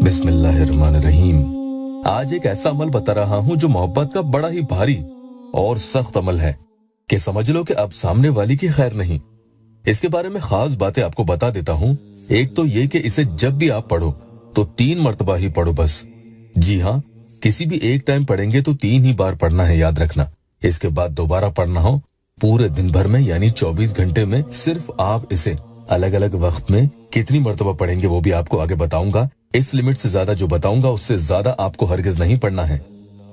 बिस्मिल्लाहिर्रहमानिर्रहीम। आज एक ऐसा अमल बता रहा हूँ जो मोहब्बत का बड़ा ही भारी और सख्त अमल है कि समझ लो कि अब सामने वाली की खैर नहीं। इसके बारे में खास बातें आपको बता देता हूँ। एक तो ये कि इसे जब भी आप पढ़ो तो 3 मर्तबा ही पढ़ो बस। जी हाँ, किसी भी एक टाइम पढ़ेंगे तो 3 ही बार पढ़ना है, याद रखना। इसके बाद दोबारा पढ़ना हो पूरे दिन भर में, यानी 24 घंटे में सिर्फ आप इसे अलग अलग वक्त में कितनी मर्तबा पढ़ेंगे वो भी आपको आगे बताऊंगा। इस लिमिट से ज्यादा जो बताऊंगा उससे ज्यादा आपको हरगिज नहीं पढ़ना है,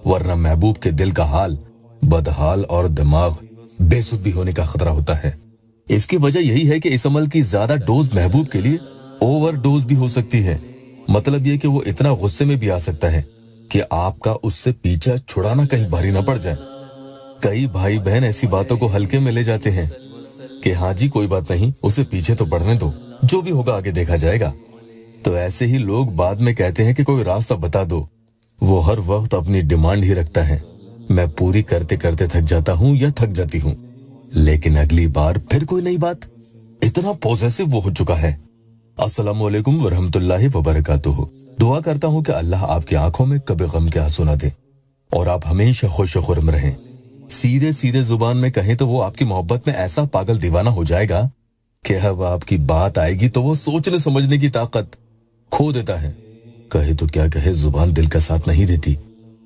वरना महबूब के दिल का हाल बदहाल और दिमाग बेसुध भी होने का खतरा होता है। इसकी वजह यही है कि इस अमल की ज्यादा डोज महबूब के लिए ओवर डोज भी हो सकती है। मतलब ये कि वो इतना गुस्से में भी आ सकता है कि आपका उससे पीछा छुड़ाना कहीं भारी न पड़ जाए। कई भाई बहन ऐसी बातों को हल्के में ले जाते हैं कि हाँ जी कोई बात नहीं, उसे पीछे तो पड़ने दो, जो भी होगा आगे देखा जाएगा। तो ऐसे ही लोग बाद में कहते हैं कि कोई रास्ता बता दो। वो हर वक्त अपनी डिमांड ही रखता है। मैं पूरी करते करते थक जाता हूँ या थक जाती हूँ, लेकिन अगली बार फिर कोई नई बात। इतना पॉजेसिव वो हो चुका है। अस्सलामु अलैकुम वरहमतुल्लाहि वबरकातुहू। दुआ करता हूँ कि अल्लाह आपकी आंखों में कभी गम के आंसू ना दे और आप हमेशा खुश खुर्म रहें। सीधे सीधे जुबान में कहें तो वो आपकी मोहब्बत में ऐसा पागल दीवाना हो जाएगा कि अब आपकी बात आएगी तो वो सोचने समझने की ताकत खो देता है। कहे तो क्या कहे, जुबान दिल का साथ नहीं देती।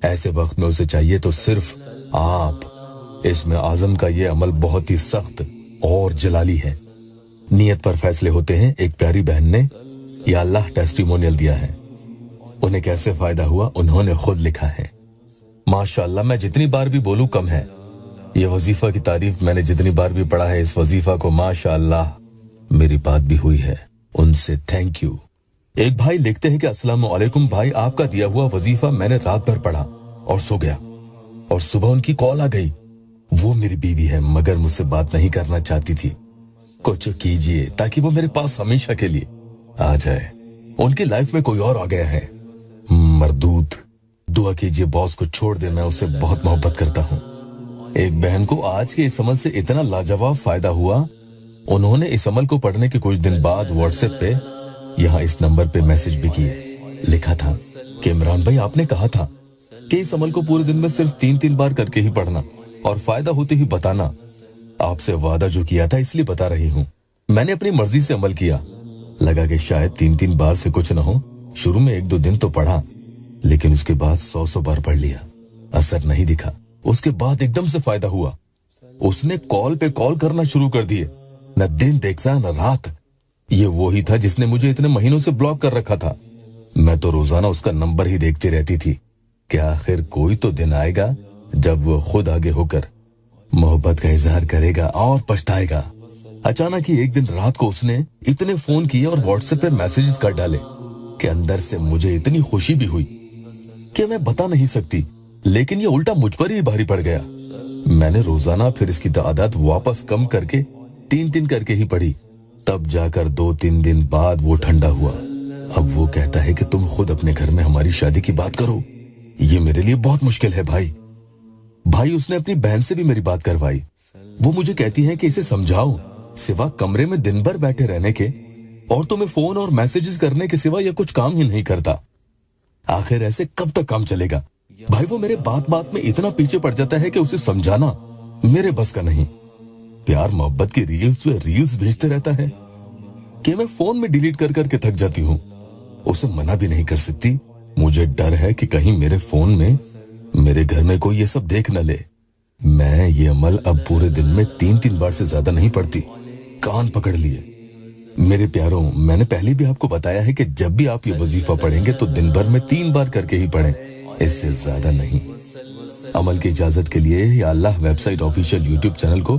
ऐसे वक्त में उसे चाहिए तो सिर्फ आप। इसमें आजम का ये अमल बहुत ही सख्त और जलाली है। नियत पर फैसले होते हैं। एक प्यारी बहन ने या अल्लाह टेस्टिमोनियल दिया है। उन्हें कैसे फायदा हुआ उन्होंने खुद लिखा है। माशाअल्लाह, मैं जितनी बार भी बोलूं कम है। ये वजीफा की तारीफ मैंने जितनी बार भी पढ़ा है, इस वजीफा को माशाअल्लाह मेरी बात भी हुई है। उनसे थैंक यू। एक भाई लिखते हैं कि अस्सलामु अलैकुम भाई, आपका दिया हुआ वजीफा मैंने रात भर पढ़ा और सो गया और सुबह उनकी कॉल आ गई। वो मेरी बीवी है मगर मुझसे बात नहीं करना चाहती थी। कुछ कीजिए ताकि वो मेरे पास हमेशा के लिए आ जाए। उनकी लाइफ में कोई और आ गया है। मरदूद, दुआ कीजिए बॉस को छोड़ दे, मैं उससे बहुत मोहब्बत करता हूँ। एक बहन को आज के इस अमल से इतना लाजवाब फायदा हुआ, उन्होंने इस अमल को पढ़ने के कुछ दिन बाद व्हाट्सएप पे यहाँ इस नंबर पे मैसेज भी किए। लिखा था कि इमरान भाई, आपने कहा था कि इस अमल को पूरे दिन में सिर्फ 3-3 बार करके ही पढ़ना और फायदा होते ही बताना। आपसे वादा जो किया था इसलिए बता रही हूँ। मैंने अपनी मर्जी से अमल किया। लगा कि शायद 3-3 बार से कुछ न हो। शुरू में 1-2 दिन तो पढ़ा, लेकिन उसके बाद 100 बार पढ़ लिया। असर नहीं दिखा। उसके बाद एकदम से फायदा हुआ। उसने कॉल पे कॉल करना शुरू कर दिए। न दिन देखता न रात। ये वो ही था जिसने मुझे इतने महीनों से ब्लॉक कर रखा था। मैं तो रोजाना उसका नंबर ही देखती रहती थी कि आखिर कोई तो दिन आएगा जब वो खुद आगे होकर मोहब्बत का इजहार करेगा और पछताएगा। अचानक ही एक दिन रात को उसने इतने फोन किए और व्हाट्सएप पे मैसेजेस कर डाले कि अंदर से मुझे इतनी खुशी भी हुई कि मैं बता नहीं सकती। लेकिन ये उल्टा मुझ पर ही भारी पड़ गया। मैंने रोजाना फिर इसकी तादाद वापस कम करके 3-3 करके ही पढ़ी। तब जाकर 2-3 दिन बाद वो ठंडा हुआ। अब वो कहता है कि तुम खुद अपने घर में हमारी शादी की बात करो। ये मेरे लिए बहुत मुश्किल है भाई। उसने अपनी बहन से भी मेरी बात करवाई। वो मुझे कहती है कि इसे समझाओ, सिवा कमरे में दिन भर बैठे रहने के और तुम्हें फोन और मैसेजेस करने के सिवा यह कुछ काम ही नहीं करता। आखिर ऐसे कब तक काम चलेगा? भाई वो मेरे बात बात में इतना पीछे पड़ जाता है कि उसे समझाना मेरे बस का नहीं। प्यार मोहब्बत की रील्स पे रील्स भेजते रहता है कि मैं फोन में डिलीट कर करके थक जाती हूँ। उसे मना भी नहीं कर सकती। मुझे डर है कि कहीं मेरे फोन में मेरे घर में कोई ये सब देख न ले। मैं ये अमल अब पूरे दिन में 3-3 बार से ज्यादा नहीं पढ़ती। कान पकड़ लिए। मेरे प्यारों, मैंने पहले भी आपको बताया है कि जब भी आप ये वजीफा पढ़ेंगे तो दिन भर में 3 बार करके ही पढ़ें, इससे ज्यादा नहीं। अमल की इजाजत के लिए या अल्लाह वेबसाइट ऑफिशियल यूट्यूब चैनल को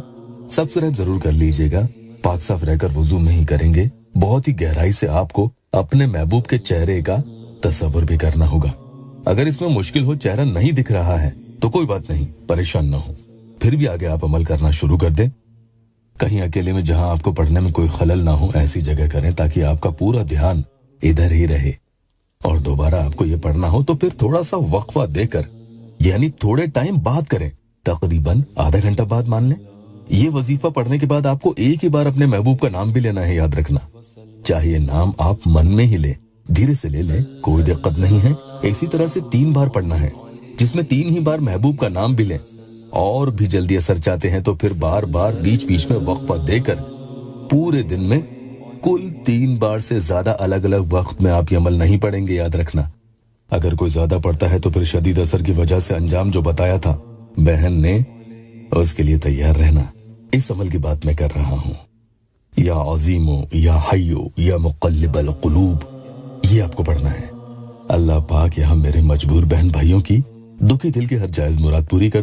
सब्सक्राइब जरूर कर लीजिएगा। पाक साफ रहकर वुजू में ही करेंगे। बहुत ही गहराई से आपको अपने महबूब के चेहरे का तस्वर भी करना होगा। अगर इसमें मुश्किल हो, चेहरा नहीं दिख रहा है तो कोई बात नहीं, परेशान न हो। फिर भी आगे आप अमल करना शुरू कर दें। कहीं अकेले में जहां आपको पढ़ने में कोई खलल ना हो ऐसी जगह करें ताकि आपका पूरा ध्यान इधर ही रहे। और दोबारा आपको ये पढ़ना हो तो फिर थोड़ा सा वक्फा देकर, यानी थोड़े टाइम बाद करें। तकरीबन आधा घंटा बाद मान लें। ये वजीफा पढ़ने के बाद आपको एक ही बार अपने महबूब का नाम भी लेना है, याद रखना। चाहे नाम आप मन में ही ले, धीरे से ले लें, कोई दिक्कत नहीं है। इसी तरह से 3 बार पढ़ना है, जिसमें 3 ही बार महबूब का नाम भी लें। और भी जल्दी असर चाहते हैं तो फिर बार बार बीच बीच में वक्फा देकर पूरे दिन में कुल 3 बार से ज्यादा अलग अलग वक्त में आप ये अमल नहीं पढ़ेंगे, याद रखना। अगर कोई ज्यादा पढ़ता है तो फिर शदीद असर की वजह से अंजाम जो बताया था बहन ने, उसके लिए तैयार रहना। इस अमल की बात मैं कर रहा हूं। या अजीमो या हय्यो या मुक़ल्लिबल क़ुलूब, ये आपको पढ़ना है। अल्लाह पाक यहाँ मेरे मजबूर बहन भाइयों की दुखी दिल की हर जायज मुराद पूरी कर